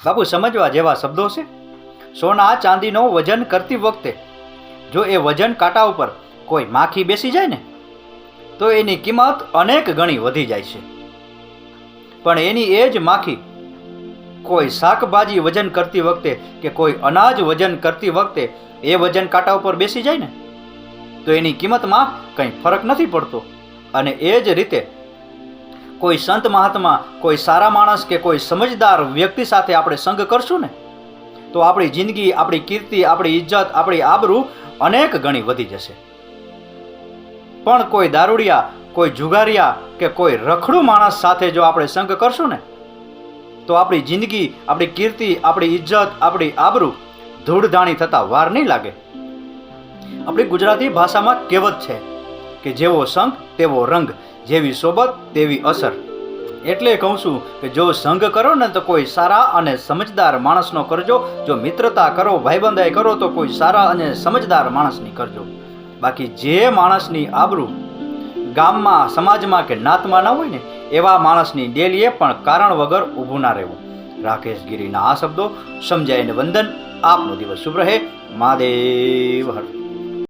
બાપુ, સમજવા જેવા શબ્દો છે. સોના ચાંદીનો વજન કરતી વખતે જો એ વજન કાંટા ઉપર કોઈ માખી બેસી જાય ને તો એની કિંમત અનેક ગણી વધી જાય છે. પણ એની એ જ માખી કોઈ શાકભાજી વજન કરતી વખતે કે કોઈ અનાજ વજન કરતી વખતે એ વજન કાંટા ઉપર બેસી જાય ને તો એની કિંમતમાં કંઈ ફરક નથી પડતો. અને એ જ રીતે કોઈ સંત મહાત્મા, કોઈ સારા માણસ કે કોઈ સમજદાર વ્યક્તિ સાથે આપણે સંગ કરશું ને તો આપણી જિંદગી, આપણી કીર્તિ, આપણી ઇજ્જત, આપણી આબરૂ અનેક ગણી વધી જશે. પણ કોઈ દારૂડિયા, કોઈ જુગારિયા કે કોઈ રખડું માણસ સાથે જો આપણે સંગ કરશું ને તો આપણી જિંદગી, આપણી કીર્તિ, આપણી ઇજ્જત, આપણી આબરૂ ધૂળધાણી થતાં વાર નહીં લાગે. આપણી ગુજરાતી ભાષામાં કહેવત છે કે જેવો સંગ તેવો રંગ, જેવી સોબત તેવી અસર. એટલે કહું છું કે જો સંગ કરો ને તો કોઈ સારા અને સમજદાર માણસનો કરજો. જો મિત્રતા કરો, ભાઈબંધાઈ કરો તો કોઈ સારા અને સમજદાર માણસની કરજો. બાકી જે માણસની આબરૂ ગામમાં, સમાજમાં કે નાતમાં ના હોય ને એવા માણસની ડેલીએ પણ કારણ વગર ઊભું ના રહેવું. રાકેશ ગીરીના આ શબ્દો સમજાઈને વંદન. આપનો દિવસ શુભ રહે. મહાદેવ હર.